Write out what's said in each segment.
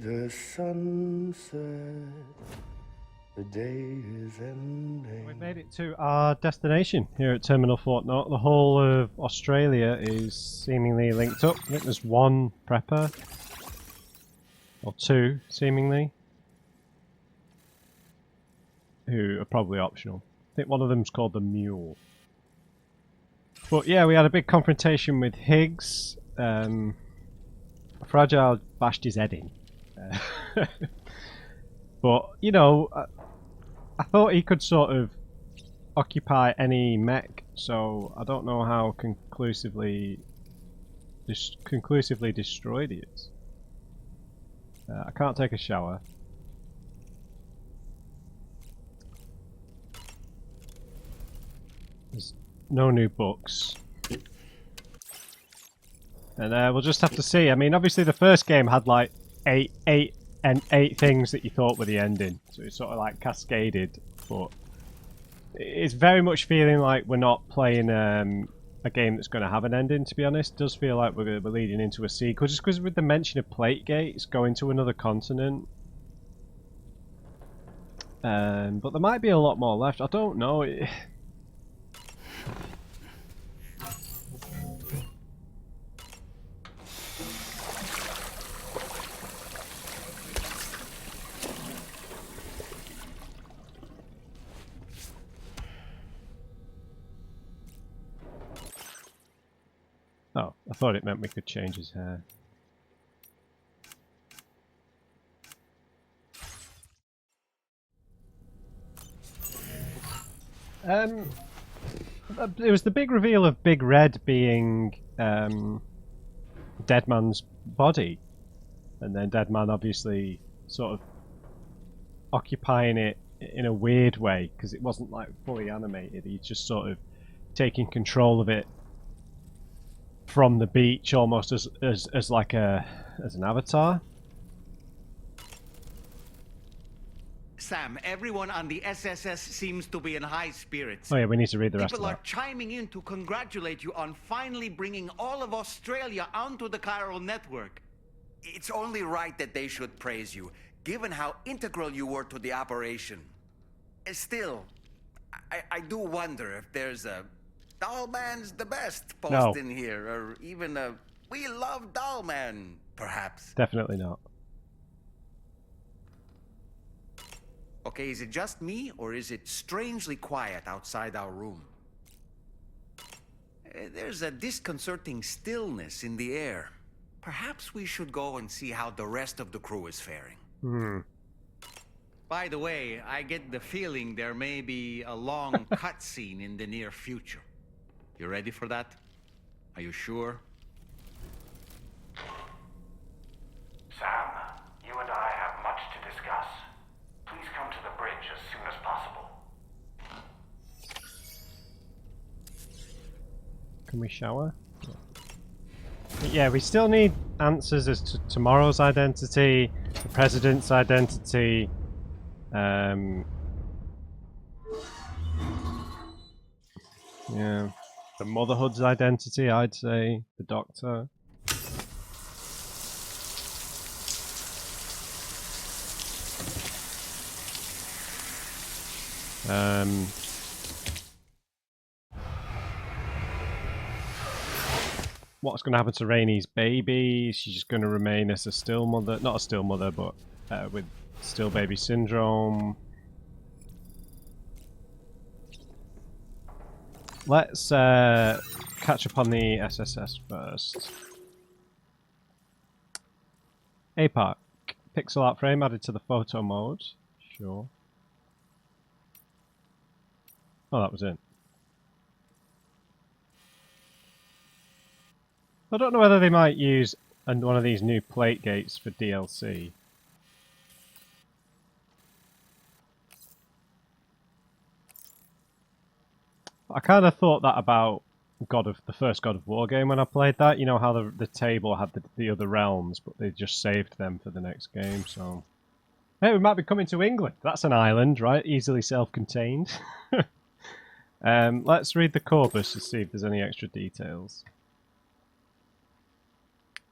the sunset. The day is ending. We've made it to our destination here at Terminal Fortnite. The whole of Australia is seemingly linked up. I think there's one prepper. Or two, seemingly. Who are probably optional. I think one of them's called the Mule. But yeah, we had a big confrontation with Higgs. Fragile bashed his head in. But, you know, I thought he could sort of occupy any mech, so I don't know how conclusively destroyed he is. I can't take a shower. There's no new books. And we'll just have to see. I mean, obviously the first game had like eight things that you thought were the ending. So it's sort of like cascaded. But it's very much feeling like we're not playing a game that's going to have an ending, to be honest. It does feel like we're leading into a sequel. Just because with the mention of plate gates going to another continent. But there might be a lot more left. I don't know. Oh, I thought it meant we could change his hair. It was the big reveal of Big Red being Deadman's body, and then Deadman obviously sort of occupying it in a weird way because it wasn't like fully animated. He's just sort of taking control of it from the beach, almost as like as an avatar. Sam, everyone on the SSS seems to be in high spirits. Oh yeah, we need to read the rest of People that. are chiming in to congratulate you on finally bringing all of Australia onto the chiral network. It's only right that they should praise you, given how integral you were to the operation. Still, I do wonder if there's a Dollman's the best post in here, or even a We Love Dollman, perhaps. Definitely not. Okay, is it just me, or is it strangely quiet outside our room? There's a disconcerting stillness in the air. Perhaps we should go and see how the rest of the crew is faring. By the way, I get the feeling there may be a long cutscene in the near future. You ready for that? Are you sure? Sam, you and I have much to discuss. Please come to the bridge as soon as possible. Can we shower? But yeah, we still need answers as to tomorrow's identity, the president's identity. Yeah, the motherhood's identity, I'd say, the doctor. What's going to happen to Rainy's baby? She's just going to remain as a still mother, not a still mother, but with still baby syndrome. Let's catch up on the SSS first. APAS. Pixel art frame added to the photo mode. Sure. Oh, that was it. I don't know whether they might use one of these new plate gates for DLC. I kind of thought that about the first God of War game when I played that. You know how the table had the other realms, but they just saved them for the next game. So, hey, we might be coming to England. That's an island, right? Easily self-contained. Let's read the corpus to see if there's any extra details.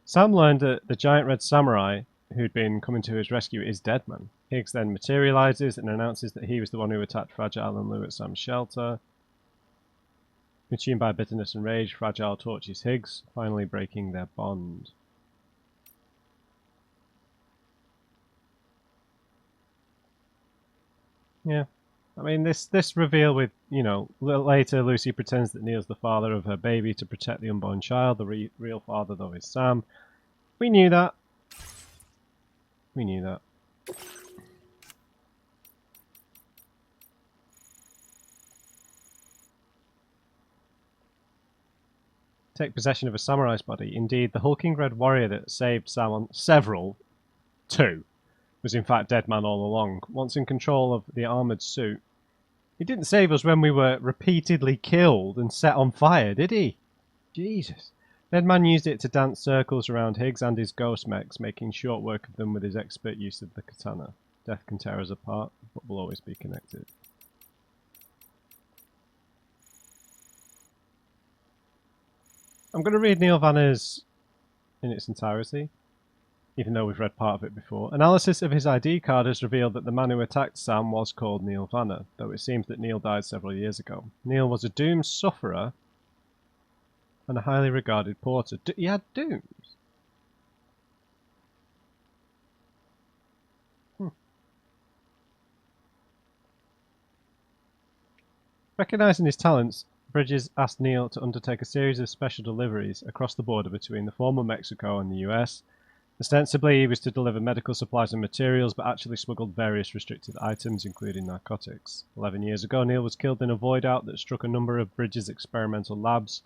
Sam learned that the giant red samurai who'd been coming to his rescue is Deadman. Higgs then materializes and announces that he was the one who attacked Fragile and Lou at Sam's shelter. Consumed by bitterness and rage, Fragile tortures Higgs, finally breaking their bond. Yeah. I mean, this reveal with, you know, later Lucy pretends that Neil's the father of her baby to protect the unborn child. The real father, though, is Sam. We knew that. We knew that. Take possession of a samurai's body. Indeed, the hulking red warrior that saved Sam on two, was in fact Deadman all along. Once in control of the armoured suit, he didn't save us when we were repeatedly killed and set on fire, did he? Jesus. Deadman used it to dance circles around Higgs and his ghost mechs, making short work of them with his expert use of the katana. Death can tear us apart, but will always be connected. I'm going to read Neil Vanner's in its entirety, even though we've read part of it before. Analysis of his ID card has revealed that the man who attacked Sam was called Neil Vanner, though it seems that Neil died several years ago. Neil was a doomed sufferer and a highly regarded porter. He had dooms? Recognising his talents, Bridges asked Neil to undertake a series of special deliveries across the border between the former Mexico and the US. Ostensibly, he was to deliver medical supplies and materials, but actually smuggled various restricted items, including narcotics. 11 years ago, Neil was killed in a void-out that struck a number of Bridges' experimental labs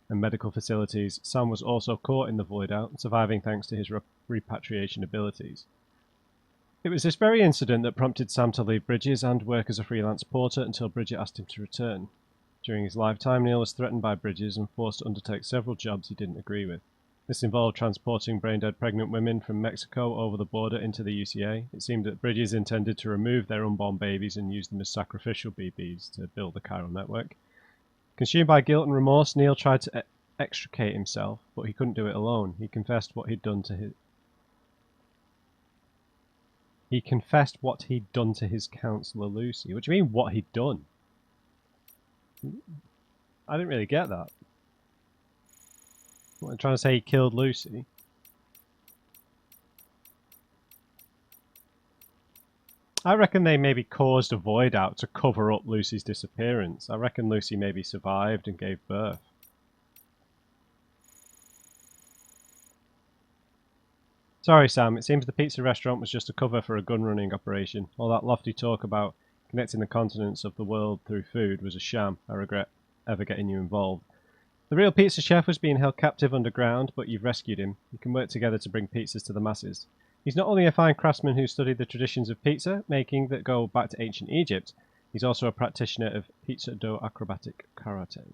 and medical facilities. Sam was also caught in the void-out, surviving thanks to his repatriation abilities. It was this very incident that prompted Sam to leave Bridges and work as a freelance porter until Bridget asked him to return. During his lifetime, Neil was threatened by Bridges and forced to undertake several jobs he didn't agree with. This involved transporting brain-dead pregnant women from Mexico over the border into the UCA. It seemed that Bridges intended to remove their unborn babies and use them as sacrificial BBs to build the chiral network. Consumed by guilt and remorse, Neil tried to extricate himself, but he couldn't do it alone. He confessed what he'd done to his counselor Lucy. What do you mean, what he'd done? I didn't really get that. What, I'm trying to say he killed Lucy? I reckon they maybe caused a void out to cover up Lucy's disappearance. I reckon Lucy maybe survived and gave birth. Sorry, Sam, it seems the pizza restaurant was just a cover for a gun-running operation. All that lofty talk about connecting the continents of the world through food was a sham. I regret ever getting you involved. The real pizza chef was being held captive underground, but you've rescued him. You can work together to bring pizzas to the masses. He's not only a fine craftsman who studied the traditions of pizza making that go back to ancient Egypt, he's also a practitioner of pizza dough acrobatic karate.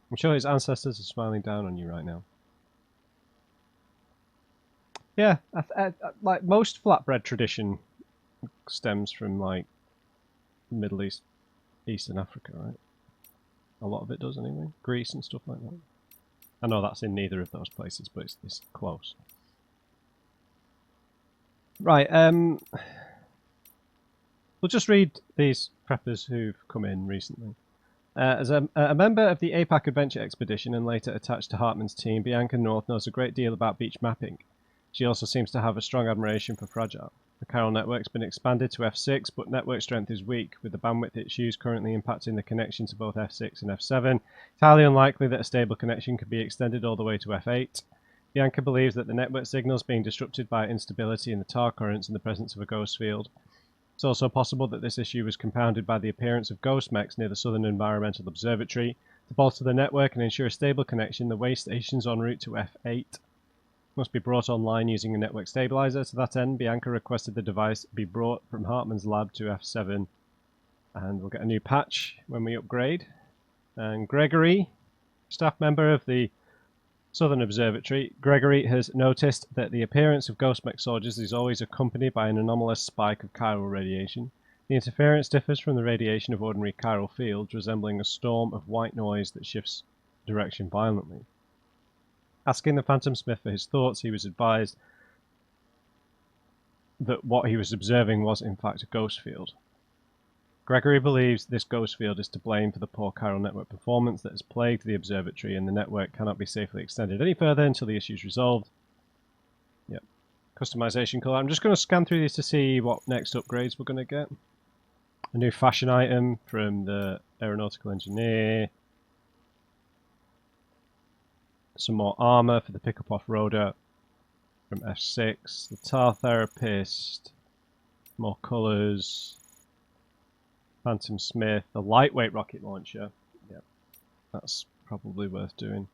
I'm sure his ancestors are smiling down on you right now. Yeah, like most flatbread tradition stems from like Middle East, Eastern Africa, right? A lot of it does anyway. Greece and stuff like that. I know that's in neither of those places, but it's close. Right, we'll just read these preppers who've come in recently. As a member of the APAC Adventure Expedition and later attached to Hartman's team, Bianca North knows a great deal about beach mapping. She also seems to have a strong admiration for Fragile. The chiral network's been expanded to F6, but network strength is weak, with the bandwidth it's used currently impacting the connection to both F6 and F7. It's highly unlikely that a stable connection could be extended all the way to F8. Bianca believes that the network signal is being disrupted by instability in the tar currents in the presence of a ghost field. It's also possible that this issue was compounded by the appearance of ghost mechs near the Southern Environmental Observatory. To bolster the network and ensure a stable connection, the way stations en route to F8 must be brought online using a network stabilizer. To that end, Bianca requested the device be brought from Hartman's lab to F7, and we'll get a new patch when we upgrade. And Gregory, staff member of the Southern Observatory, Gregory has noticed that the appearance of ghost mech soldiers is always accompanied by an anomalous spike of chiral radiation. The interference differs from the radiation of ordinary chiral fields, resembling a storm of white noise that shifts direction violently. Asking the Phantom Smith for his thoughts, he was advised that what he was observing was in fact a ghost field. Gregory believes this ghost field is to blame for the poor chiral network performance that has plagued the observatory, and the network cannot be safely extended any further until the issue is resolved. Yep. Customization color. I'm just going to scan through these to see what next upgrades we're going to get. A new fashion item from the aeronautical engineer. Some more armor for the pickup off-roader from F6. The tar therapist. More colors. Phantom Smith, the lightweight rocket launcher. Yeah, that's probably worth doing.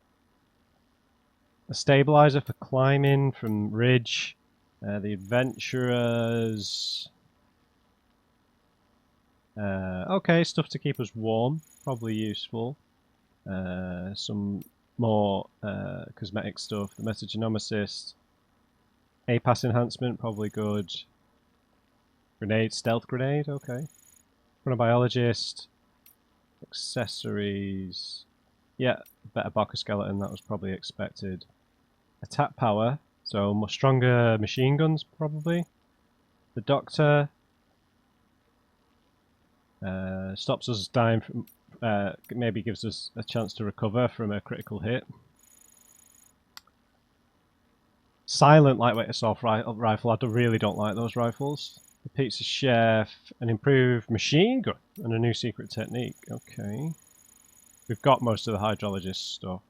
A stabilizer for climbing from Ridge. The adventurers. Okay, stuff to keep us warm, probably useful. Some more cosmetic stuff. The metagenomicist. APAS enhancement, probably good. Grenade, stealth grenade, okay. Chronobiologist, accessories, yeah, better Barker skeleton, that was probably expected. Attack power, so more stronger machine guns probably. The doctor stops us dying from, maybe gives us a chance to recover from a critical hit. Silent lightweight assault rifle, I really don't like those rifles. The pizza chef, an improved machine gun, and a new secret technique. Okay. We've got most of the hydrologist stuff.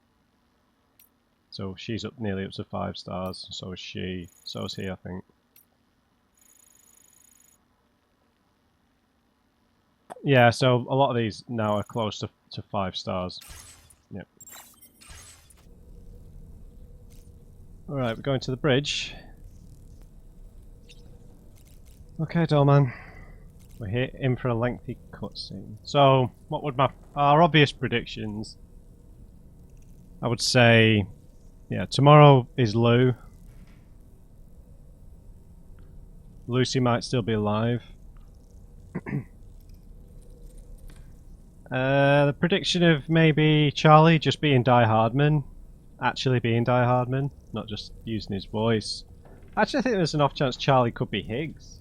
So she's nearly up to 5 stars, so is she. So is he, I think. Yeah, so a lot of these now are close to 5 stars. Yep. Alright, we're going to the bridge. Okay, Dollman. We're here in for a lengthy cutscene. So, what would our obvious predictions? I would say, yeah, tomorrow is Lou. Lucy might still be alive. The prediction of maybe Charlie just being Die Hardman, actually being Die Hardman, not just using his voice. Actually, I think there's an off chance Charlie could be Higgs.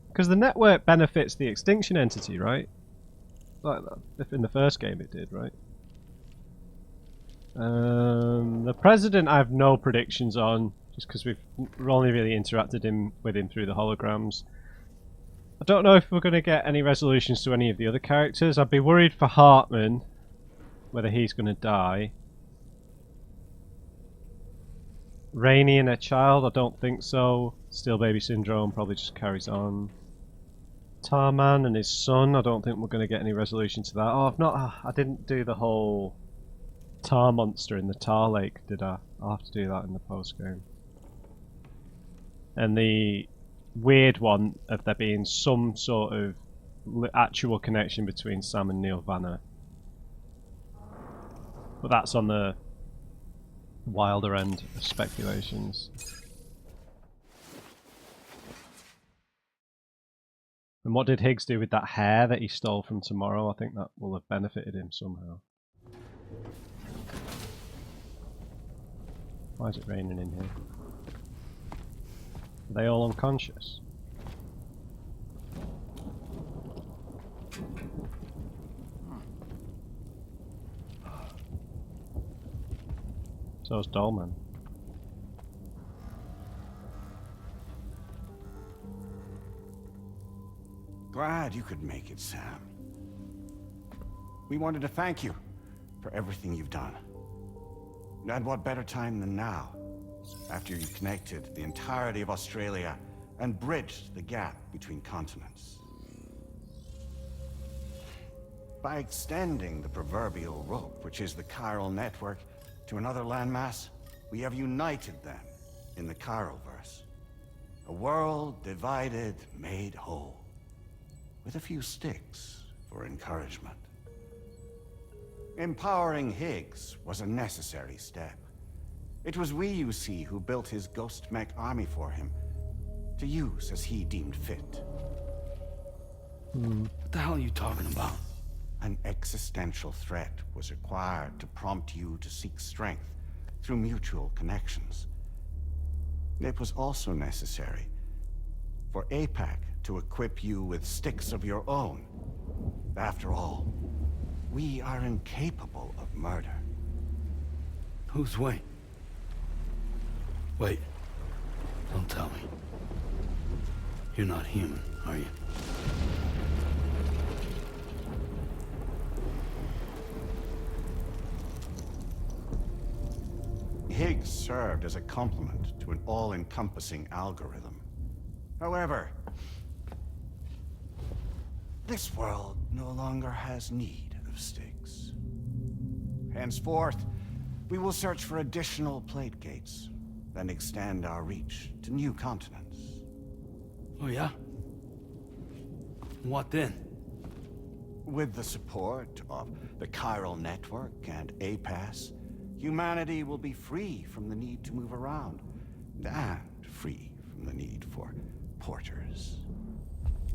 Because the network benefits the extinction entity, right? Like if in the first game it did, right? The president I have no predictions on, just because we've only really interacted with him through the holograms. I don't know if we're going to get any resolutions to any of the other characters. I'd be worried for Hartman, whether he's going to die. Rainey and her child, I don't think so. Still baby syndrome probably just carries on. Tarman and his son, I don't think we're going to get any resolution to that. Oh, I didn't do the whole tar monster in the tar lake, did I? I'll have to do that in the post game. And the weird one of there being some sort of actual connection between Sam and Neil Vanner. But that's on the wilder end of speculations. And what did Higgs do with that hair that he stole from Tomorrow? I think that will have benefited him somehow. Why is it raining in here? Are they all unconscious? So's Dolman. Glad you could make it, Sam. We wanted to thank you for everything you've done. And what better time than now, after you connected the entirety of Australia and bridged the gap between continents. By extending the proverbial rope, which is the chiral network, to another landmass, we have united them in the Chiralverse. A world divided, made whole. With a few sticks for encouragement. Empowering Higgs was a necessary step. It was we, you see, who built his ghost mech army for him, to use as he deemed fit. What the hell are you talking about? An existential threat was required to prompt you to seek strength through mutual connections. It was also necessary for APAC to equip you with sticks of your own. After all, we are incapable of murder. Who's Wayne? Wait. Don't tell me. You're not human, are you? Higgs served as a complement to an all-encompassing algorithm. However, this world no longer has need of sticks. Henceforth, we will search for additional plate gates, then extend our reach to new continents. Oh yeah? What then? With the support of the chiral network and APAS, humanity will be free from the need to move around, and free from the need for porters.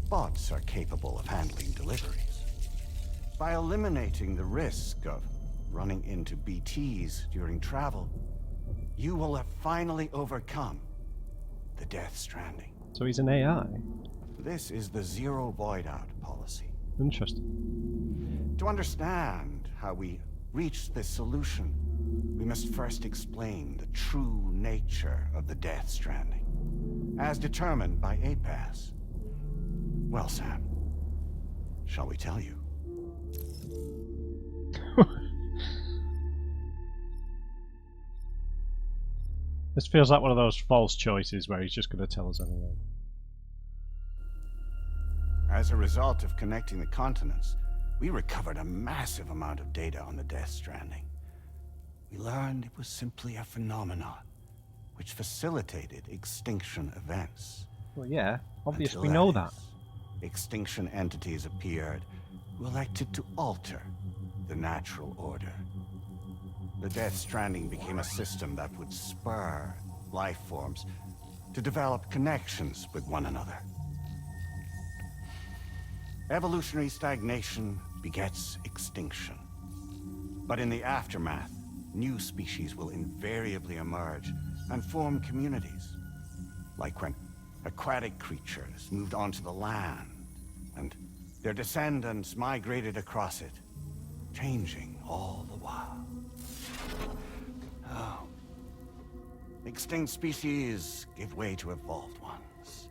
Bots are capable of handling deliveries. By eliminating the risk of running into BTs during travel, you will have finally overcome the Death Stranding. So he's an AI. This is the Zero Void Out policy. Interesting. To understand how we reached this solution, we must first explain the true nature of the Death Stranding, as determined by APAS. Well, Sam, shall we tell you? This feels like one of those false choices where he's just going to tell us anyway. As a result of connecting the continents, we recovered a massive amount of data on the Death Stranding. We learned it was simply a phenomenon which facilitated extinction events. Well, yeah, obviously we Until know that that. is, extinction entities appeared who elected to alter the natural order. The Death Stranding became a system that would spur life forms to develop connections with one another. Evolutionary stagnation begets extinction. But in the aftermath, new species will invariably emerge and form communities. Like when aquatic creatures moved onto the land, and their descendants migrated across it, changing all the while. Oh. Extinct species give way to evolved ones.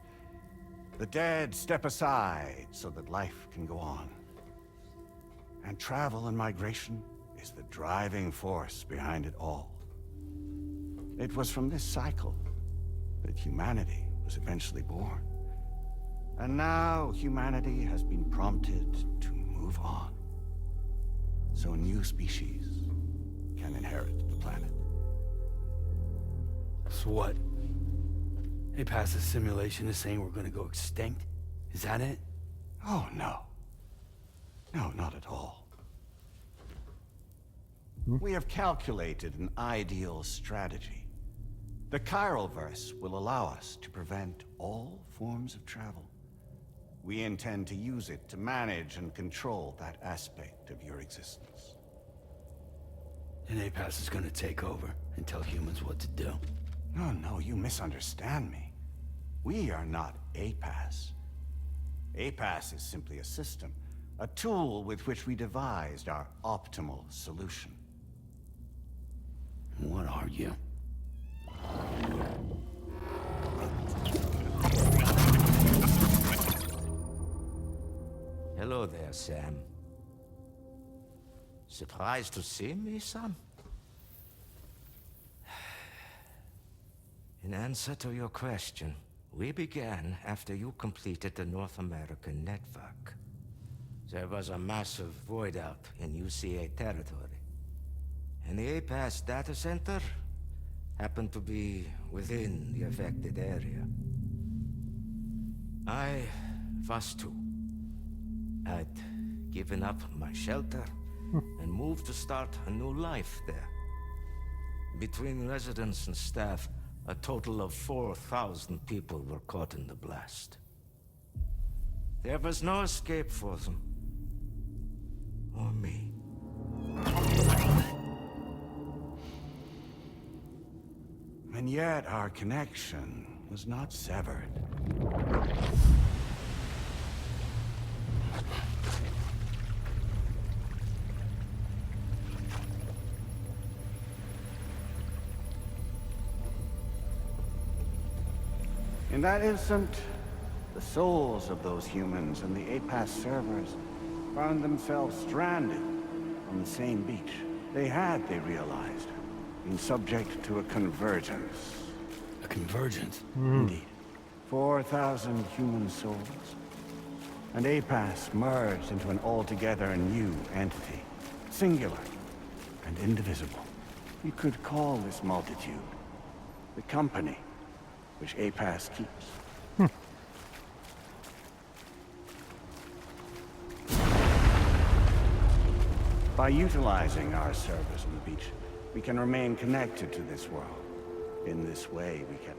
The dead step aside so that life can go on. And travel and migration is the driving force behind it all. It was from this cycle that humanity was eventually born. And now humanity has been prompted to move on. So new species can inherit the planet. So what? APAS' simulation is saying we're gonna go extinct? Is that it? Oh, no. No, not at all. We have calculated an ideal strategy. The chiral verse will allow us to prevent all forms of travel. We intend to use it to manage and control that aspect of your existence. And APAS is gonna take over and tell humans what to do. No, no, you misunderstand me. We are not APAS. APAS is simply a system, a tool with which we devised our optimal solution. What are you? Hello there, Sam. Surprised to see me, son? In answer to your question, we began after you completed the North American network. There was a massive void out in UCA territory. And the APAS data center happened to be within the affected area. I was too. I'd given up my shelter and moved to start a new life there. Between residents and staff, a total of 4,000 people were caught in the blast. There was no escape for them. or me. And yet our connection was not severed. In that instant, the souls of those humans and the APAS servers found themselves stranded on the same beach. They had, they realized, been subject to a convergence. A convergence? Indeed. 4,000 human souls. And APAS merged into an altogether new entity. Singular and indivisible. You could call this multitude the company which APAS keeps. By utilizing our servers on the beach, we can remain connected to this world. In this way, we can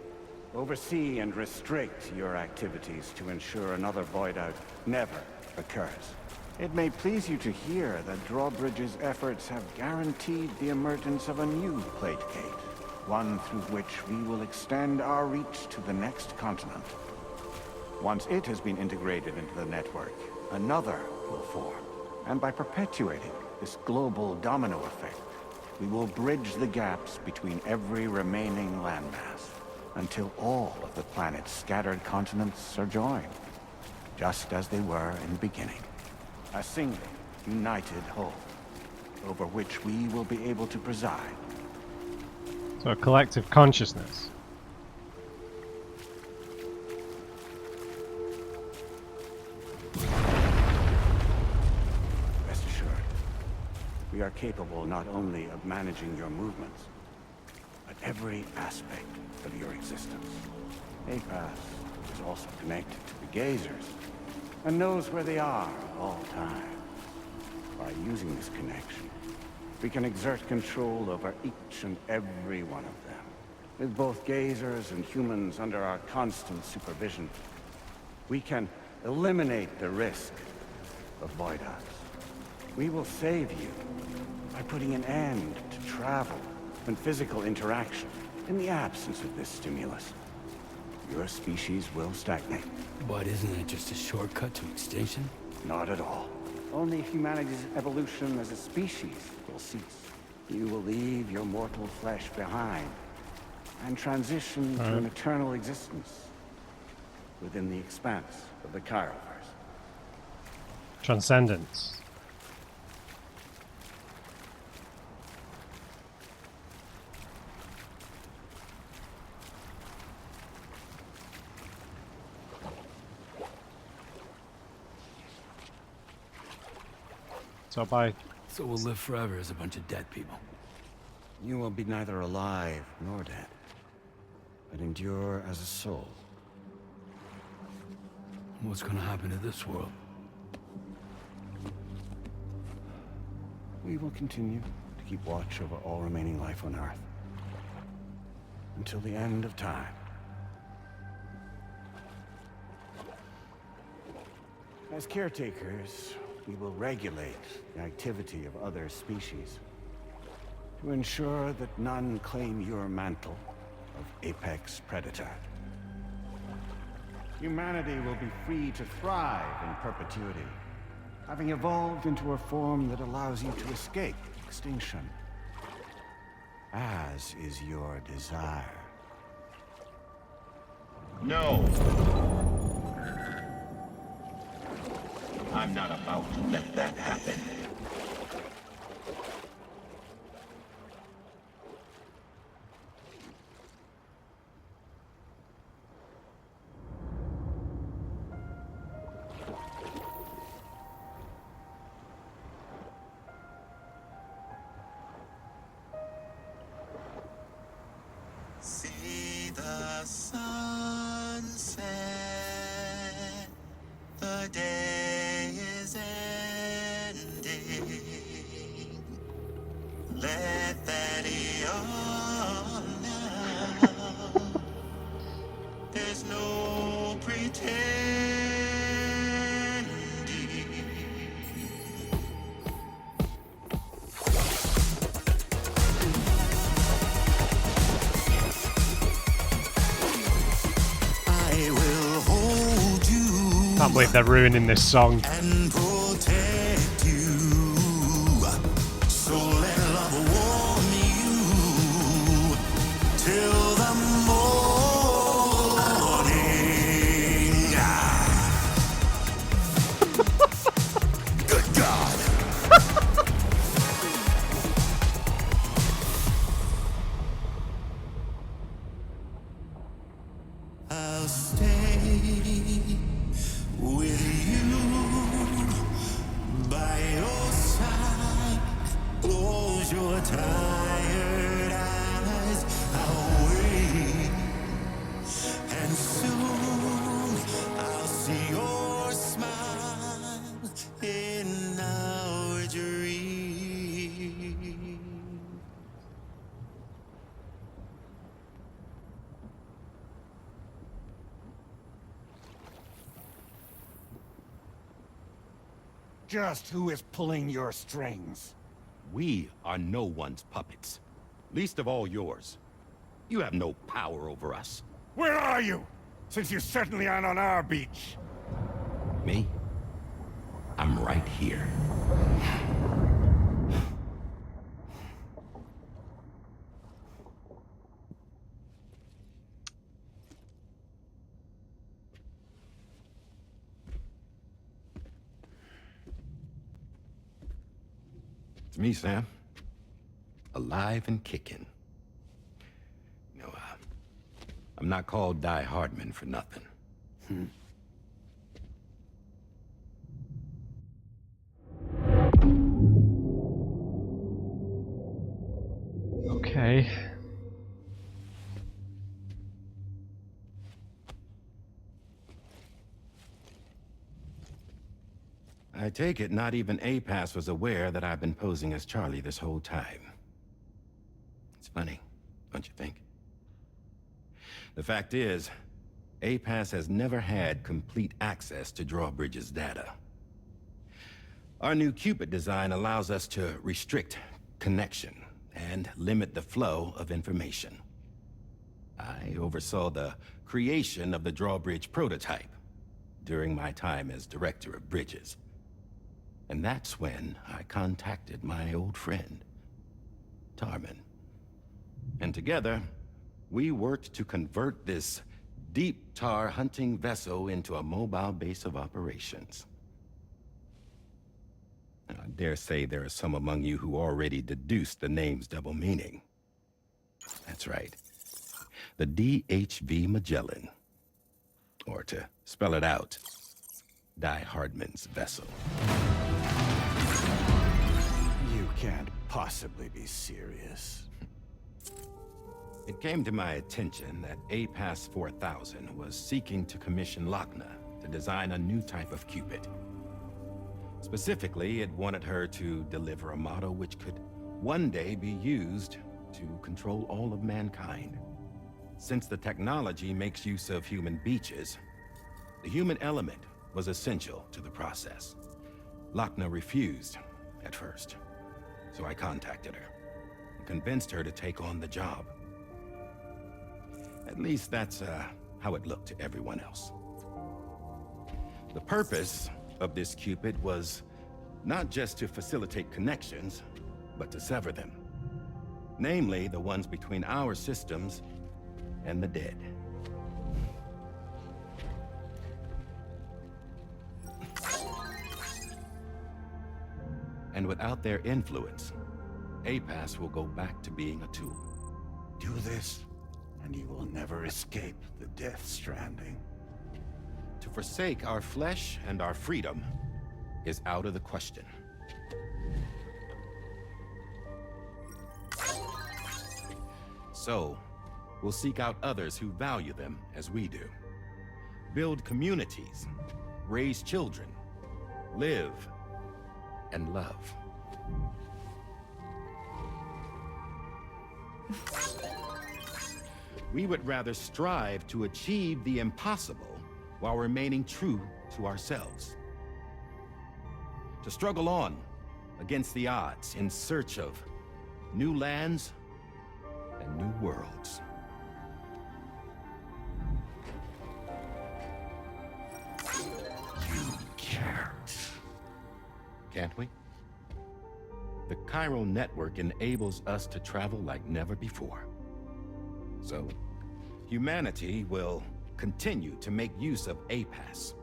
oversee and restrict your activities to ensure another void out never occurs. It may please you to hear that Drawbridge's efforts have guaranteed the emergence of a new plate gate, one through which we will extend our reach to the next continent. Once it has been integrated into the network, another will form. And by perpetuating this global domino effect, we will bridge the gaps between every remaining landmass until all of the planet's scattered continents are joined, just as they were in the beginning. A single, united whole, over which we will be able to preside. So a collective consciousness. Rest assured, we are capable not only of managing your movements, but every aspect of your existence. APAS is also connected to the Gazers, and knows where they are at all times. By using this connection, we can exert control over each and every one of them. With both Gazers and humans under our constant supervision, we can eliminate the risk of void outs. We will save you by putting an end to travel and physical interaction. In the absence of this stimulus, your species will stagnate. But isn't it just a shortcut to extinction? Not at all. Only humanity's evolution as a species will cease. You will leave your mortal flesh behind and transition to an eternal existence within the expanse of the Chiroverse. Transcendence. So So we'll live forever as a bunch of dead people. You will be neither alive nor dead, but endure as a soul. What's gonna happen to this world? We will continue to keep watch over all remaining life on Earth until the end of time. As caretakers, we will regulate the activity of other species to ensure that none claim your mantle of apex predator. Humanity will be free to thrive in perpetuity, having evolved into a form that allows you to escape extinction, as is your desire. No. I'm not about to let that happen. See the sunset, the day is ending. Let that yawn now. There's no pretending. Can't believe they're ruining this song. and protect you. So let love warm you till the morning. Good God. I'll stay with you by your side. Close your tired eyes. I'll wait, and soon I'll see your smile in our dream. Just who is pulling your strings? We are no one's puppets. Least of all yours. You have no power over us. Where are you? Since you certainly aren't on our beach. Me? I'm right here. It's me, Sam. Alive and kicking. You know, I'm not called Die Hardman for nothing. Okay. I take it not even APAS was aware that I've been posing as Charlie this whole time. It's funny, don't you think? The fact is, APAS has never had complete access to Drawbridge's data. Our new Cupid design allows us to restrict connection and limit the flow of information. I oversaw the creation of the Drawbridge prototype during my time as Director of Bridges. And that's when I contacted my old friend, Tarman. And together, we worked to convert this deep tar hunting vessel into a mobile base of operations. I dare say there are some among you who already deduced the name's double meaning. That's right. The DHV Magellan. Or to spell it out, Die Hardman's vessel. You can't possibly be serious. It came to my attention that APAS 4000 was seeking to commission Lochna to design a new type of Cupid. Specifically, it wanted her to deliver a model which could one day be used to control all of mankind. Since the technology makes use of human beaches, the human element was essential to the process. Lochna refused at first, so I contacted her and convinced her to take on the job. At least that's how it looked to everyone else. The purpose of this Cupid was not just to facilitate connections, but to sever them. Namely, the ones between our systems and the dead. And without their influence, APAS will go back to being a tool. Do this, and you will never escape the death stranding. To forsake our flesh and our freedom is out of the question. So, we'll seek out others who value them as we do. Build communities, raise children, live, and love. We would rather strive to achieve the impossible while remaining true to ourselves. To struggle on against the odds in search of new lands and new worlds. can't we? The chiral network enables us to travel like never before. So, humanity will continue to make use of APAS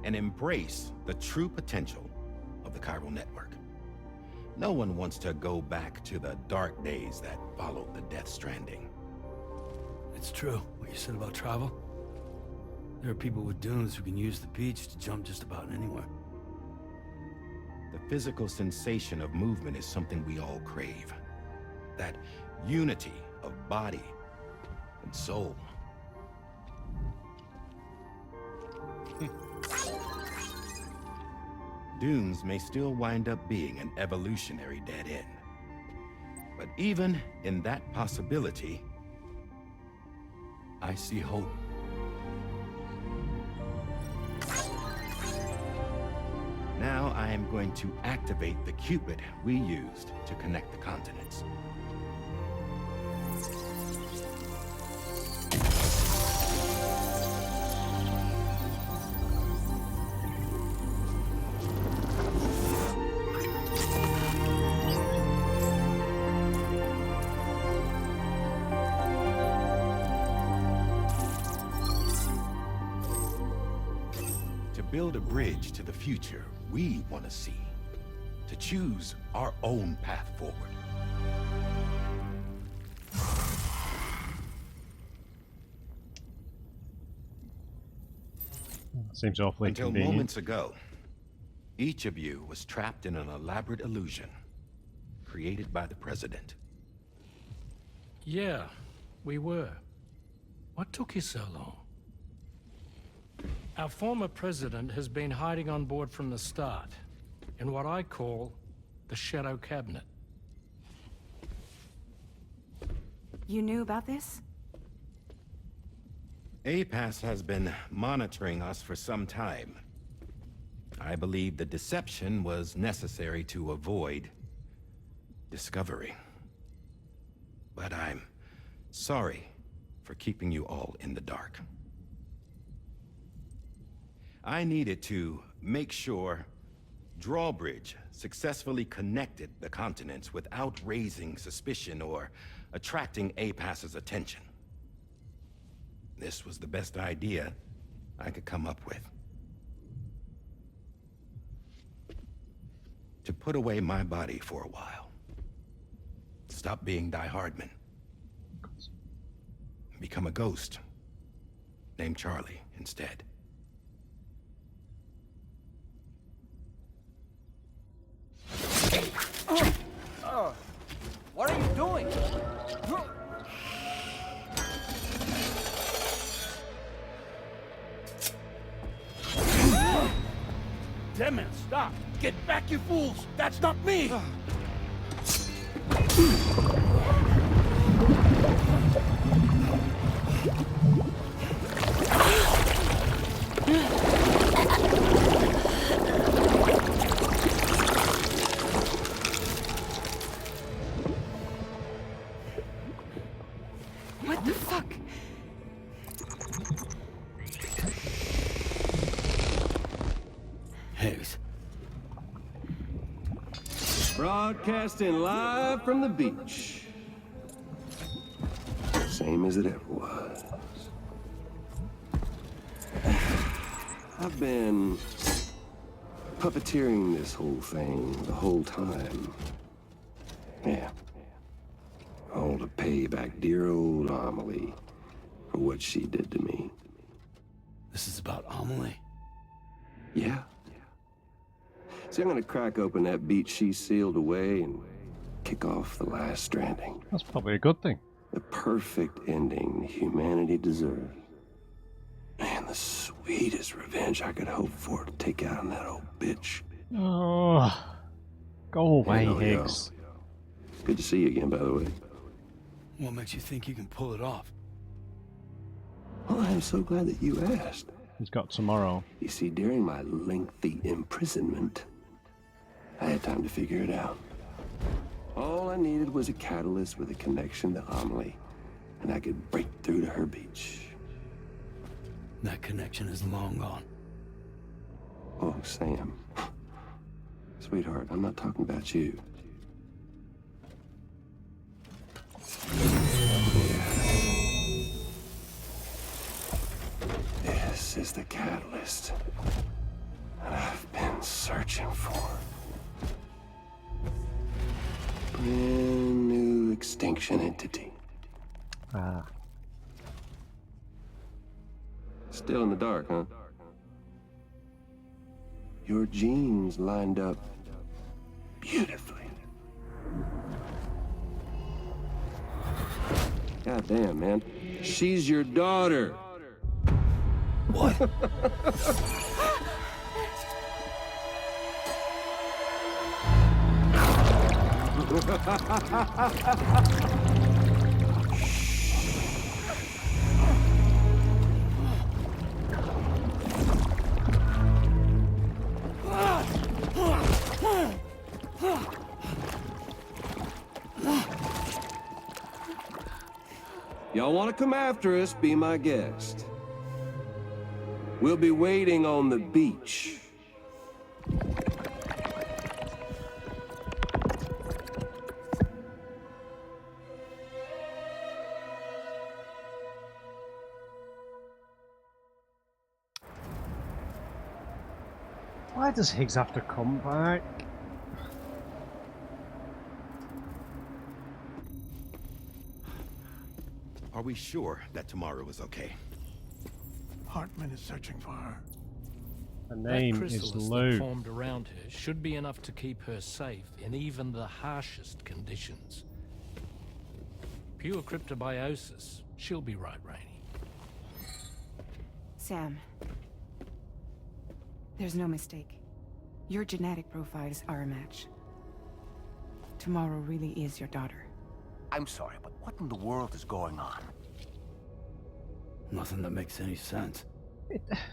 and embrace the true potential of the chiral network. No one wants to go back to the dark days that followed the Death Stranding. It's true, what you said about travel. There are people with dunes who can use the beach to jump just about anywhere. The physical sensation of movement is something we all crave. That unity of body and soul. Dunes may still wind up being an evolutionary dead end. But even in that possibility, I see hope. Now I am going to activate the Cupid we used to connect the continents. To build a bridge to the future we want to see, to choose our own path forward. Seems awfully Until convenient. moments ago, each of you was trapped in an elaborate illusion created by the President. Yeah, we were. What took you so long? Our former president has been hiding on board from the start, in what I call the Shadow Cabinet. You knew about this? APAS has been monitoring us for some time. I believe the deception was necessary to avoid discovery. But I'm sorry for keeping you all in the dark. I needed to make sure Drawbridge successfully connected the continents without raising suspicion or attracting APAS's attention. This was the best idea I could come up with. To put away my body for a while. Stop being Die Hardman. Become a ghost. Named Charlie instead. What are you doing? Damn it, stop! Get back, you fools! That's not me! What the fuck? Higgs. Broadcasting live from the beach. Same as it ever was. I've been puppeteering this whole thing the whole time. Yeah. All to pay back dear old Amelie for what she did to me. This is about Amelie? Yeah. See, I'm gonna crack open that beach she sealed away and kick off the last Stranding. That's probably a good thing. The perfect ending humanity deserves. Man, the sweetest revenge I could hope for to take out on that old bitch. Oh, go away, Hello, yo. Higgs. Good to see you again, by the way. What makes you think you can pull it off? Well, I'm so glad that you asked. He's got tomorrow. You see, during my lengthy imprisonment, I had time to figure it out. All I needed was a catalyst with a connection to Amelie, and I could break through to her beach. That connection is long gone. Oh, Sam. Sweetheart, I'm not talking about you. This is the catalyst that I've been searching for. Brand new extinction entity. Ah. Still in the dark, huh? Your genes lined up beautifully. God damn, man. She's your daughter. What? Y'all want to come after us, be my guest. We'll be waiting on the beach. Why does Higgs have to come back? Are we sure that tomorrow is okay? Hartman is searching for her. Her That name is chrysalis that Lou. formed around her should be enough to keep her safe in even the harshest conditions. Pure cryptobiosis. She'll be right, Rainey. Sam. There's no mistake. Your genetic profiles are a match. Tomorrow really is your daughter. I'm sorry, but what in the world is going on? Nothing that makes any sense.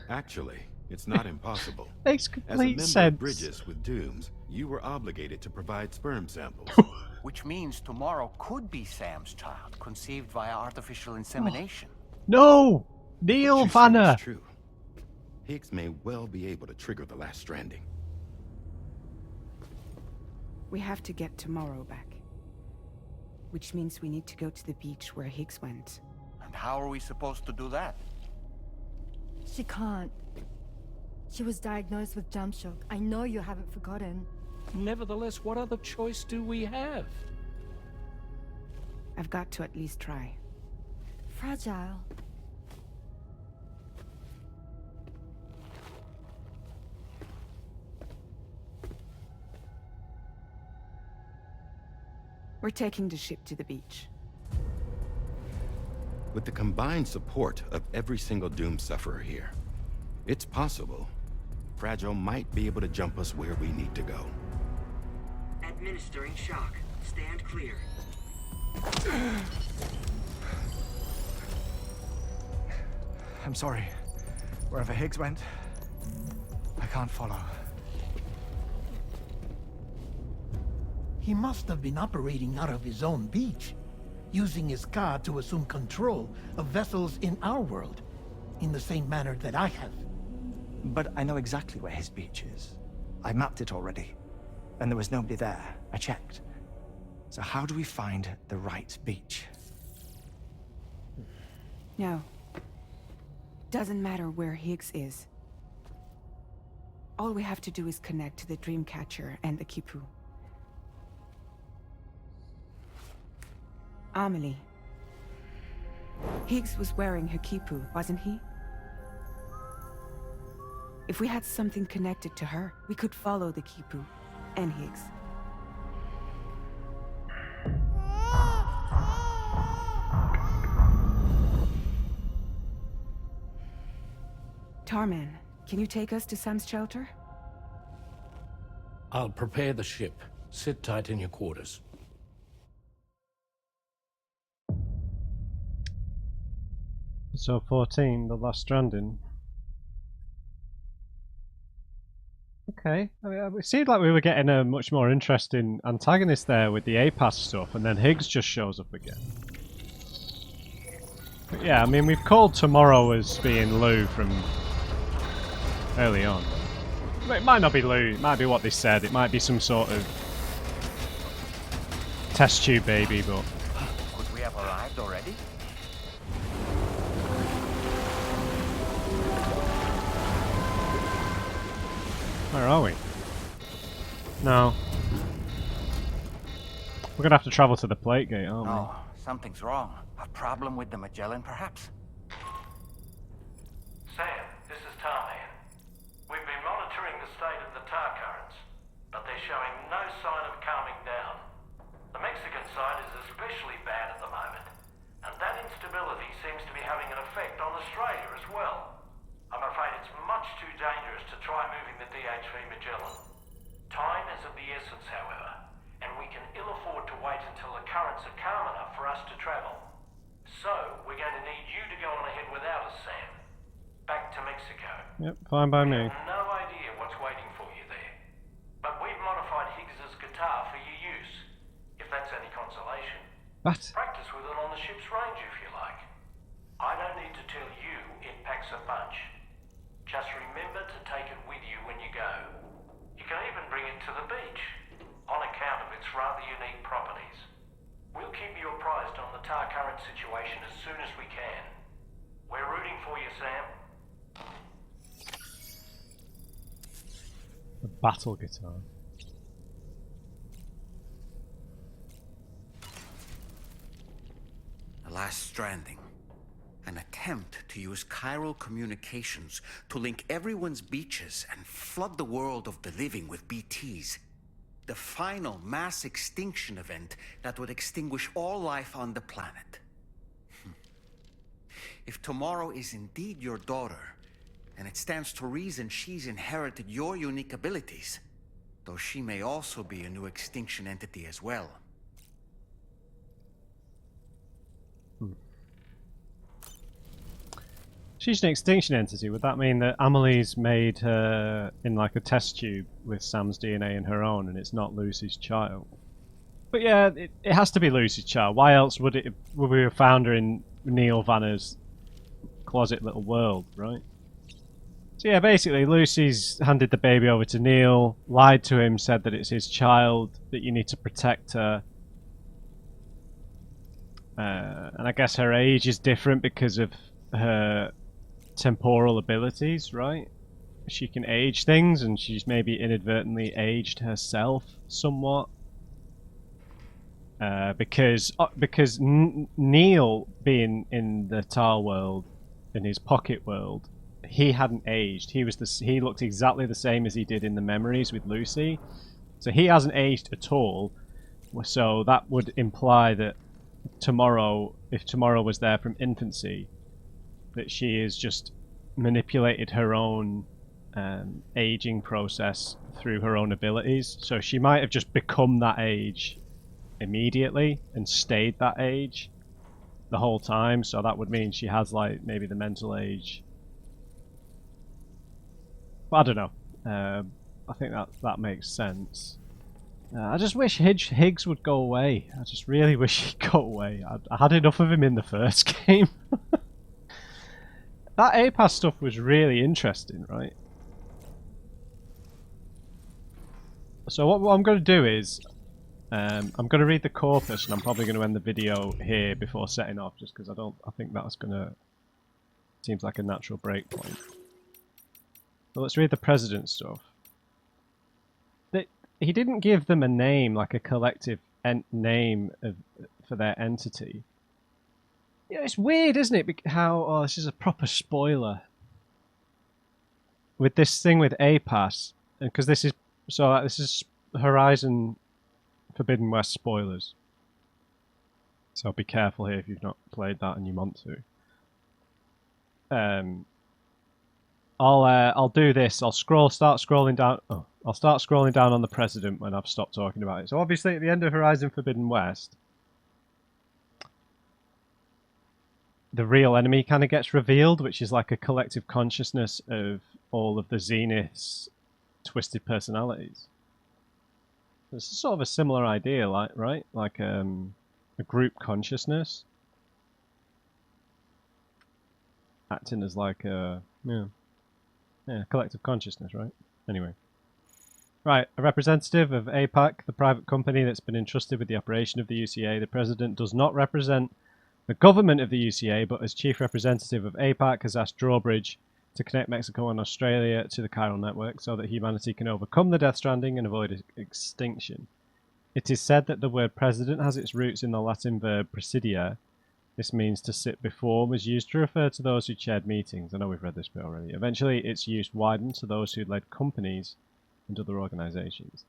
Actually, it's not impossible. Makes As a complete member sense. of Bridges with Dooms, you were obligated to provide sperm samples. Which means tomorrow could be Sam's child, conceived via artificial insemination. No! Neil What you say Vanner! is true. Higgs may well be able to trigger the last stranding. We have to get tomorrow back. Which means we need to go to the beach where Higgs went. And how are we supposed to do that? She can't. She was diagnosed with jump shock. I know you haven't forgotten. Nevertheless, what other choice do we have? I've got to at least try. Fragile. We're taking the ship to the beach. With the combined support of every single Doom sufferer here, it's possible Fragile might be able to jump us where we need to go. Administering shock. Stand clear. I'm sorry. Wherever Higgs went, I can't follow. He must have been operating out of his own beach, using his car to assume control of vessels in our world, in the same manner that I have. But I know exactly where his beach is. I mapped it already, and there was nobody there. I checked. So how do we find the right beach? No. Doesn't matter where Higgs is. All we have to do is connect to the Dreamcatcher and the Kipu. Amelie. Higgs was wearing her Kipu, wasn't he? If we had something connected to her, we could follow the Kipu and Higgs. Tarman, can you take us to Sam's shelter? I'll prepare the ship. Sit tight in your quarters. So 14, the last stranding. Okay, I mean, it seemed like we were getting a much more interesting antagonist there with the APAS stuff, and then Higgs just shows up again. But yeah, I mean, we've called tomorrow as being Lou from early on. It might not be Lou, it might be what they said, it might be some sort of test tube baby, but... Could we have arrived already? Where are we? No. We're gonna have to travel to the plate gate, aren't we? No, something's wrong. A problem with the Magellan, perhaps? Sam, this is Tarman. We've been monitoring the state of the tar currents, but they're showing no sign of calming down. The Mexican side is especially bad at the moment, and that instability seems to be having an effect on Australia as well. I'm afraid it's much too dangerous to try moving the DH3 Magellan. Time is of the essence, however, and we can ill afford to wait until the currents are calm enough for us to travel. So, we're going to need you to go on ahead without us, Sam. Back to Mexico. Yep, fine by me. We have no idea what's waiting for you there. But we've modified Higgs's guitar for your use, if that's any consolation. What? Practice with it on the ship's range if you like. I don't need to tell you it packs a punch. Just remember to take it with you when you go. You can even bring it to the beach, on account of its rather unique properties. We'll keep you apprised on the tar current situation as soon as we can. We're rooting for you, Sam. The battle guitar. The last Stranding. An attempt to use chiral communications to link everyone's beaches and flood the world of the living with BTs. The final mass extinction event that would extinguish all life on the planet. If tomorrow is indeed your daughter, and it stands to reason she's inherited your unique abilities, though she may also be a new extinction entity as well. She's an extinction entity. Would that mean that Amelie's made her in like a test tube with Sam's DNA in her own, and it's not Lucy's child? But yeah, it has to be Lucy's child. Why else would we have found her in Neil Vanner's closet little world, right? So yeah, basically Lucy's handed the baby over to Neil, lied to him, said that it's his child, that you need to protect her. And I guess her age is different because of her temporal abilities, right? She can age things, and she's maybe inadvertently aged herself somewhat. Because Neil, being in the tar world, in his pocket world, he hadn't aged. He looked exactly the same as he did in the memories with Lucy. So he hasn't aged at all. So that would imply that tomorrow, if tomorrow was there from infancy, that she has just manipulated her own aging process through her own abilities. So she might have just become that age immediately and stayed that age the whole time. So that would mean she has like maybe the mental age. But I don't know. I think that makes sense. I just wish Higgs would go away. I just really wish he'd go away. I had enough of him in the first game. That APAS stuff was really interesting, right? So what I'm going to do is, I'm going to read the corpus, and I'm probably going to end the video here before setting off, just because I think that's going to, seems like a natural break point. So let's read the president stuff. He didn't give them a name, like a collective name for their entity. Yeah, it's weird, isn't it? How, oh, this is a proper spoiler. With this thing with APAS, because this is, so this is Horizon Forbidden West spoilers. So be careful here if you've not played that and you want to. I'll do this. I'll start scrolling down. Oh, I'll start scrolling down on the president when I've stopped talking about it. So obviously at the end of Horizon Forbidden West, the real enemy kind of gets revealed, which is like a collective consciousness of all of the Zenith's twisted personalities. It's sort of a similar idea, like, right? Like a group consciousness acting as like a collective consciousness, right? Anyway. Right, a representative of APAC, the private company that's been entrusted with the operation of the UCA. The president does not represent the government of the UCA, but as chief representative of APAC has asked Drawbridge to connect Mexico and Australia to the chiral network so that humanity can overcome the Death Stranding and avoid extinction. It is said that the word president has its roots in the Latin verb presidia. This means to sit before, was used to refer to those who chaired meetings. I know we've read this bit already. Eventually, its use widened to those who led companies and other organizations.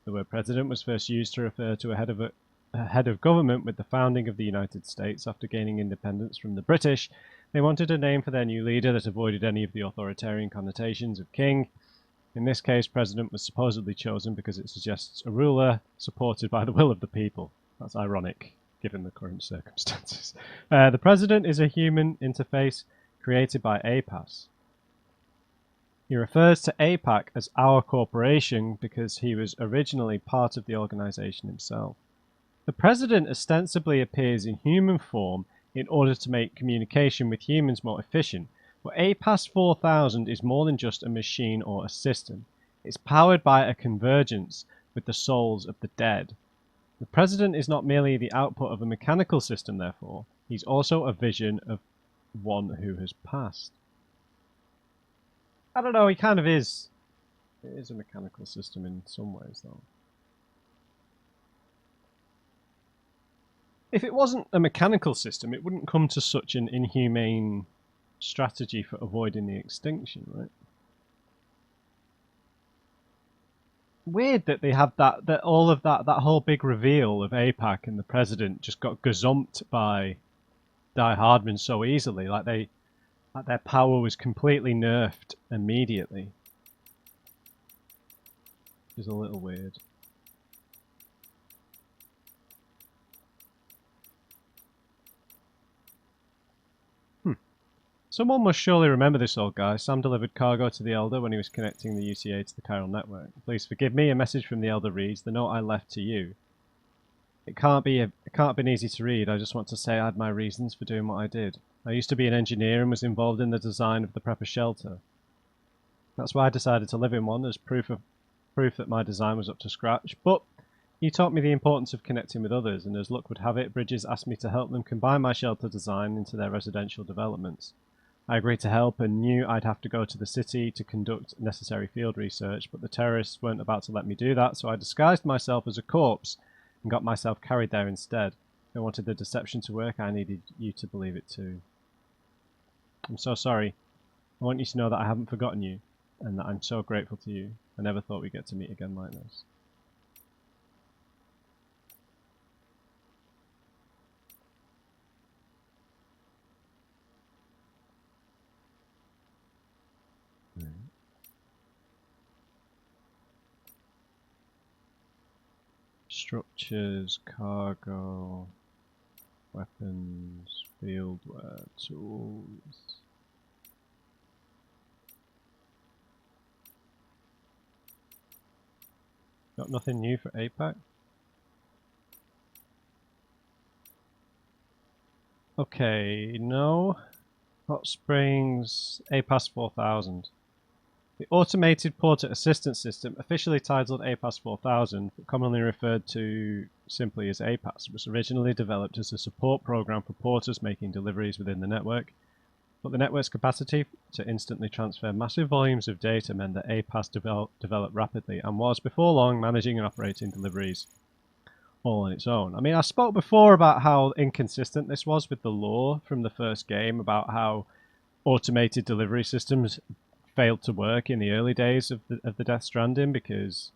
The word president was first used to refer to a head of government with the founding of the United States. After gaining independence from the British, they wanted a name for their new leader that avoided any of the authoritarian connotations of king. In this case, president was supposedly chosen because it suggests a ruler supported by the will of the people. That's ironic, given the current circumstances. The president is a human interface created by APAS. He refers to APAC as our corporation because he was originally part of the organization himself. The president ostensibly appears in human form in order to make communication with humans more efficient, but APAS 4000 is more than just a machine or a system. It's powered by a convergence with the souls of the dead. The president is not merely the output of a mechanical system, therefore. He's also a vision of one who has passed. I don't know, he kind of is. It is a mechanical system in some ways, though. If it wasn't a mechanical system, it wouldn't come to such an inhumane strategy for avoiding the extinction, right? Weird that they have that all of that whole big reveal of APAC and the president just got gazumped by Die Hardman so easily, like their power was completely nerfed immediately. Which is a little weird. Someone must surely remember this old guy. Sam delivered cargo to the Elder when he was connecting the UCA to the chiral network. Please forgive me. A message from the Elder reads, the note I left to you. It can't have been easy to read. I just want to say I had my reasons for doing what I did. I used to be an engineer and was involved in the design of the prepper shelter. That's why I decided to live in one as proof that my design was up to scratch. But you taught me the importance of connecting with others, and as luck would have it, Bridges asked me to help them combine my shelter design into their residential developments. I agreed to help and knew I'd have to go to the city to conduct necessary field research, but the terrorists weren't about to let me do that, so I disguised myself as a corpse and got myself carried there instead. If I wanted the deception to work, I needed you to believe it too. I'm so sorry. I want you to know that I haven't forgotten you, and that I'm so grateful to you. I never thought we'd get to meet again like this. Structures, cargo, weapons, fieldware, tools. Got nothing new for APAC? Okay, no. Hot Springs, APAS 4000. The Automated Porter Assistance System, officially titled APAS 4000, but commonly referred to simply as APAS, was originally developed as a support program for porters making deliveries within the network, but the network's capacity to instantly transfer massive volumes of data meant that APAS developed rapidly and was, before long, managing and operating deliveries all on its own. I mean, I spoke before about how inconsistent this was with the lore from the first game, about how automated delivery systems failed to work in the early days of the Death Stranding because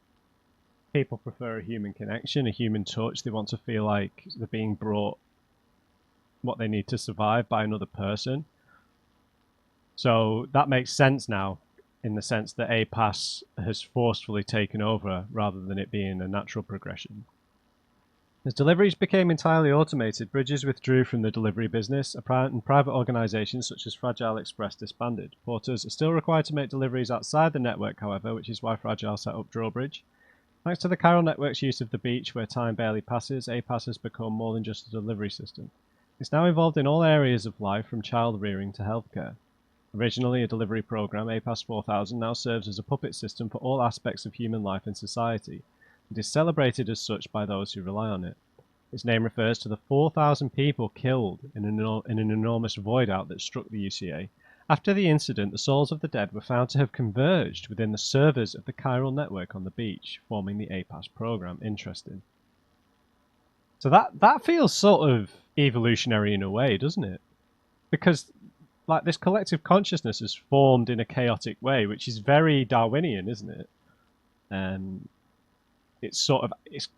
people prefer a human connection, a human touch. They want to feel like they're being brought what they need to survive by another person. So that makes sense now, in the sense that APAS has forcefully taken over rather than it being a natural progression. As deliveries became entirely automated, Bridges withdrew from the delivery business, and private organisations such as Fragile Express disbanded. Porters are still required to make deliveries outside the network, however, which is why Fragile set up Drawbridge. Thanks to the chiral network's use of the beach, where time barely passes, APAS has become more than just a delivery system. It's now involved in all areas of life, from child rearing to healthcare. Originally a delivery program, APAS 4000 now serves as a puppet system for all aspects of human life and society, and is celebrated as such by those who rely on it. Its name refers to the 4,000 people killed in an enormous void-out that struck the UCA. After the incident, the souls of the dead were found to have converged within the servers of the chiral network on the beach, forming the APAS program. Interesting. So that feels sort of evolutionary in a way, doesn't it? Because like this collective consciousness is formed in a chaotic way, which is very Darwinian, isn't it? It's sort of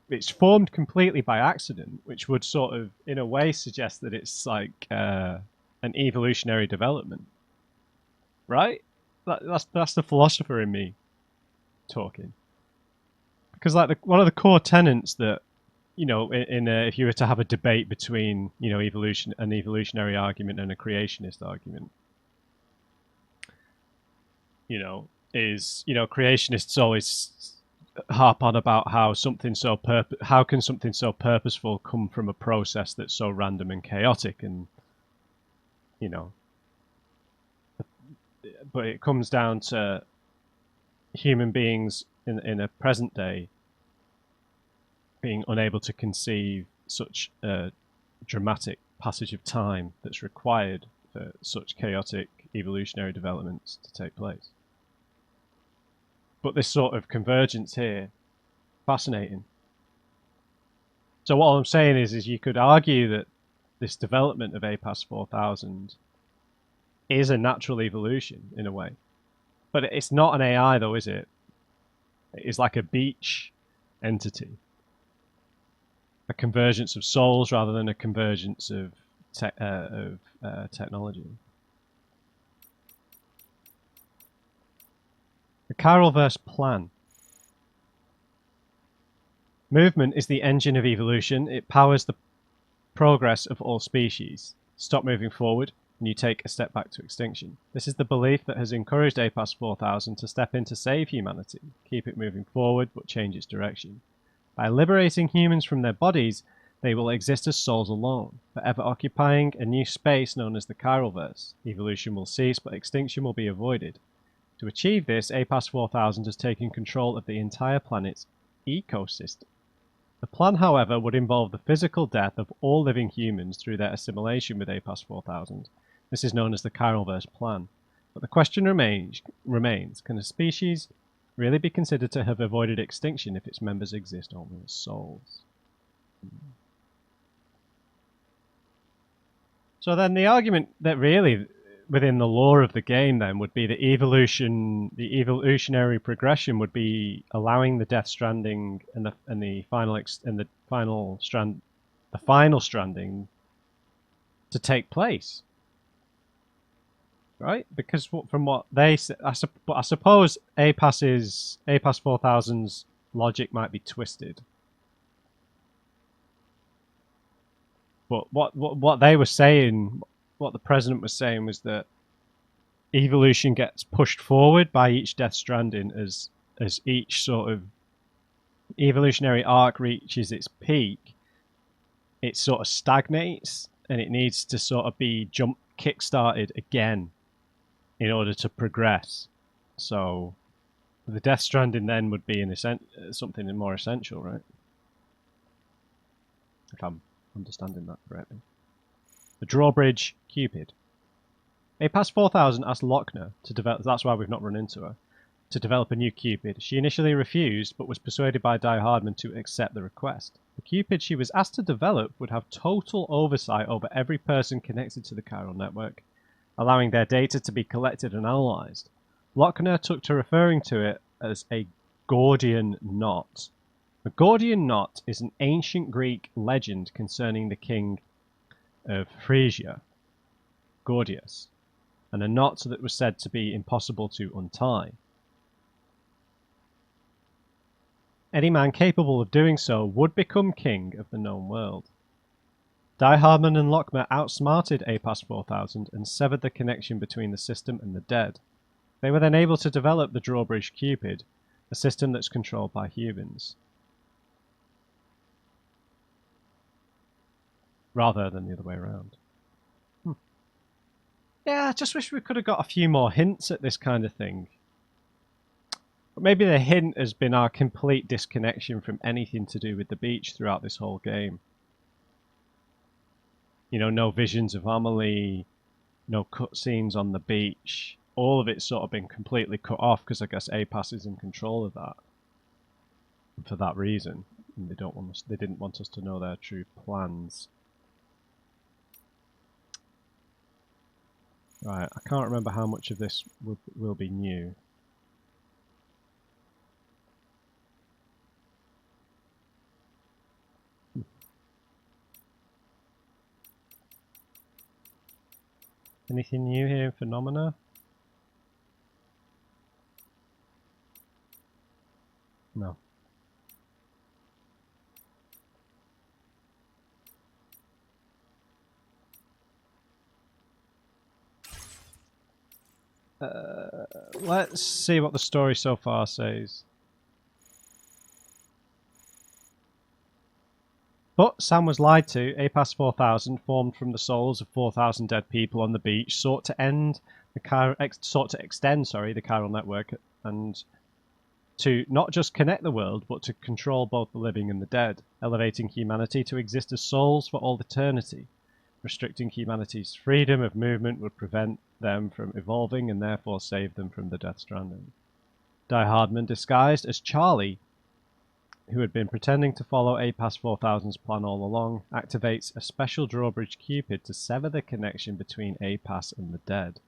it's formed completely by accident, which would sort of in a way suggest that it's like an evolutionary development, right? That's the philosopher in me talking. Because like one of the core tenets that, you know, if you were to have a debate between, you know, an evolutionary argument and a creationist argument, you know, is, you know, creationists always harp on about how something how can something so purposeful come from a process that's so random and chaotic, and you know, but it comes down to human beings in a present day being unable to conceive such a dramatic passage of time that's required for such chaotic evolutionary developments to take place. But this sort of convergence here, fascinating. So what I'm saying is you could argue that this development of APAS 4000 is a natural evolution in a way. But it's not an AI though, is it? It's like a beach entity. A convergence of souls rather than a convergence of technology. The Chiralverse plan. Movement is the engine of evolution. It powers the progress of all species. Stop moving forward, and you take a step back to extinction. This is the belief that has encouraged APAS 4000 to step in to save humanity, keep it moving forward, but change its direction. By liberating humans from their bodies, they will exist as souls alone, forever occupying a new space known as the Chiralverse. Evolution will cease, but extinction will be avoided. To achieve this, APAS 4000 has taken control of the entire planet's ecosystem. The plan, however, would involve the physical death of all living humans through their assimilation with APAS 4000. This is known as the Chiralverse plan. But the question remains, can a species really be considered to have avoided extinction if its members exist only as souls? So then the argument that really within the lore of the game then would be the evolutionary progression would be allowing the Death Stranding and the final Stranding to take place, right? Because from what they say, I suppose APAS 4000's logic might be twisted. But what they were saying, what the president was saying, was that evolution gets pushed forward by each Death Stranding as each sort of evolutionary arc reaches its peak. It sort of stagnates, and it needs to sort of be kick-started again in order to progress. So the Death Stranding then would be something more essential, right? If I'm understanding that correctly. The Drawbridge Cupid. APAS 4000 asked Lochner to develop, that's why we've not run into her, to develop a new Cupid. She initially refused, but was persuaded by Die Hardman to accept the request. The Cupid she was asked to develop would have total oversight over every person connected to the chiral network, allowing their data to be collected and analysed. Lochner took to referring to it as a Gordian knot. The Gordian knot is an ancient Greek legend concerning the king of Phrygia, Gordius, and a knot that was said to be impossible to untie. Any man capable of doing so would become king of the known world. Die Hardman and Lochner outsmarted APAS 4000 and severed the connection between the system and the dead. They were then able to develop the Drawbridge Cupid, a system that's controlled by humans, rather than the other way around. Yeah, I just wish we could have got a few more hints at this kind of thing. But maybe the hint has been our complete disconnection from anything to do with the beach throughout this whole game. You know, no visions of Amelie, no cutscenes on the beach. All of it's sort of been completely cut off because I guess APAS is in control of that. And for that reason, and they didn't want us to know their true plans. Right, I can't remember how much of this will be new. Anything new here in Phenomena? No. Let's see what the story so far says. But Sam was lied to. APAS 4000, formed from the souls of 4,000 dead people on the beach, sought to extend the chiral network and to not just connect the world, but to control both the living and the dead, elevating humanity to exist as souls for all eternity. Restricting humanity's freedom of movement would prevent them from evolving and therefore save them from the Death Stranding. Die Hardman, disguised as Charlie, who had been pretending to follow APAS 4000's plan all along, activates a special drawbridge Cupid to sever the connection between APAS and the dead.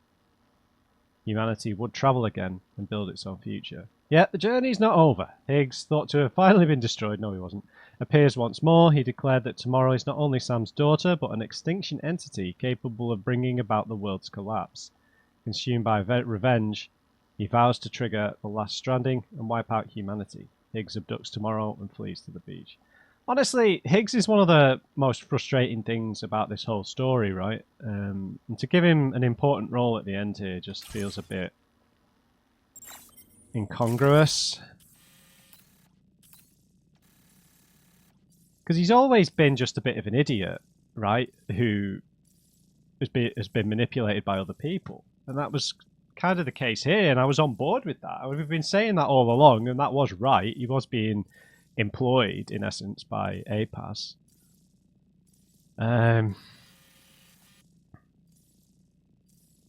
Humanity would travel again and build its own future. Yet the journey's not over. Higgs, thought to have finally been destroyed, no he wasn't, appears once more. He declared that tomorrow is not only Sam's daughter, but an extinction entity capable of bringing about the world's collapse. Consumed by revenge, he vows to trigger the last stranding and wipe out humanity. Higgs abducts tomorrow and flees to the beach. Honestly, Higgs is one of the most frustrating things about this whole story, right? And to give him an important role at the end here just feels a bit incongruous. Because he's always been just a bit of an idiot, right? Who has been manipulated by other people. And that was kind of the case here, and I was on board with that. We've been saying that all along, and that was right. He was being employed, in essence, by APAS. But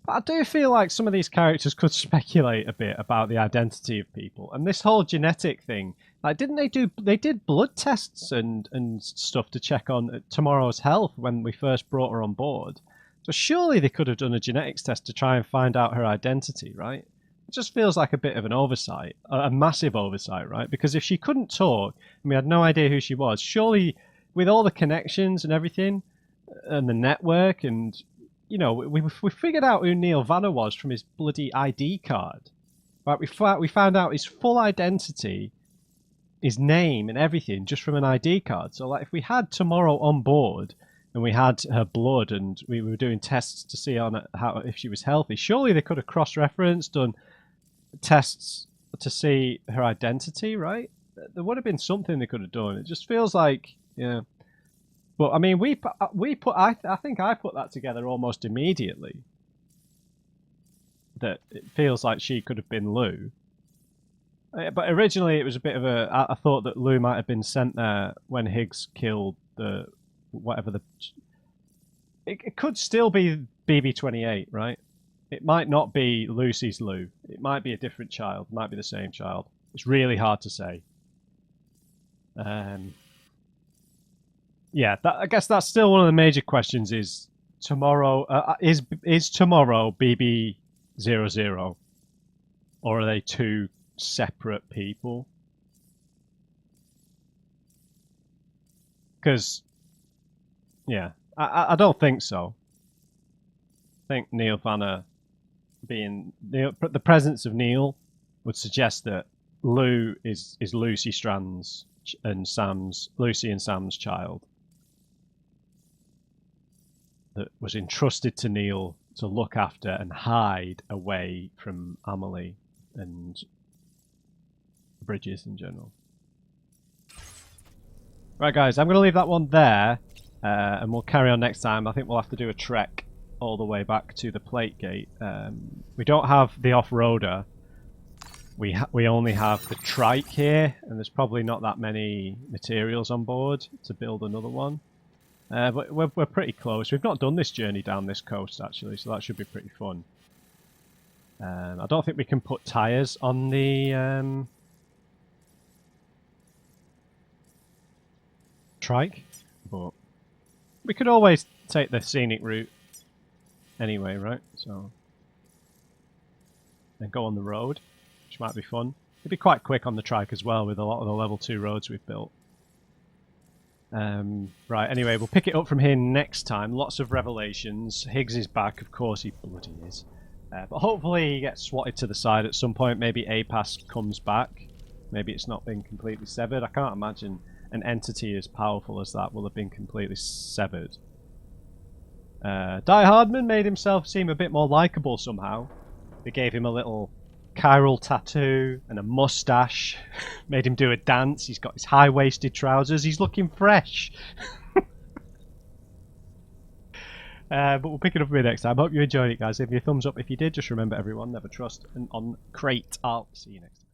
I do feel like some of these characters could speculate a bit about the identity of people. And this whole genetic thing, like, they did blood tests and stuff to check on Tomorrow's health when we first brought her on board. So surely they could have done a genetics test to try and find out her identity, right? It just feels like a bit of an oversight, a massive oversight, right? Because if she couldn't talk, and we had no idea who she was, surely with all the connections and everything, and the network, and, you know, we figured out who Neil Vanner was from his bloody ID card. Right? We found out his full identity, his name and everything just from an ID card. So, like, if we had Tomorrow on board, and we had her blood, and we were doing tests to see on how if she was healthy, surely they could have cross-referenced, done tests to see her identity, right? There would have been something they could have done. It just feels like, yeah. But I mean, I think I put that together almost immediately. That it feels like she could have been Lou. But originally, it was a bit of I thought that Lou might have been sent there when Higgs killed the. Whatever it could still be BB-28, right? It might not be Lucy's Lou. It might be a different child. It might be the same child. It's really hard to say. Yeah, I guess that's still one of the major questions. Is tomorrow is tomorrow BB-00, or are they two separate people? Because yeah, I don't think so. I think Neil Vanner being the presence of Neil would suggest that Lou is Lucy Strand's and Lucy and Sam's child that was entrusted to Neil to look after and hide away from Amelie and Bridges in general. Right, guys, I'm going to leave that one there. And we'll carry on next time. I think we'll have to do a trek all the way back to the plate gate. We don't have the off-roader. We only have the trike here, and there's probably not that many materials on board to build another one. But we're pretty close. We've not done this journey down this coast actually, so that should be pretty fun. I don't think we can put tyres on the trike, but we could always take the scenic route anyway, right? So, and go on the road, which might be fun. It'd be quite quick on the trike as well with a lot of the level 2 roads we've built. Right, anyway, we'll pick it up from here next time. Lots of revelations. Higgs is back, of course he bloody is. But hopefully he gets swatted to the side at some point. Maybe APAS comes back. Maybe it's not been completely severed. I can't imagine an entity as powerful as that will have been completely severed. Die Hardman made himself seem a bit more likeable somehow. They gave him a little chiral tattoo and a mustache. Made him do a dance. He's got his high-waisted trousers. He's looking fresh. But we'll pick it up for you next time. Hope you enjoyed it, guys. Give me a thumbs up if you did. Just remember, everyone, never trust an on crate. I'll see you next time.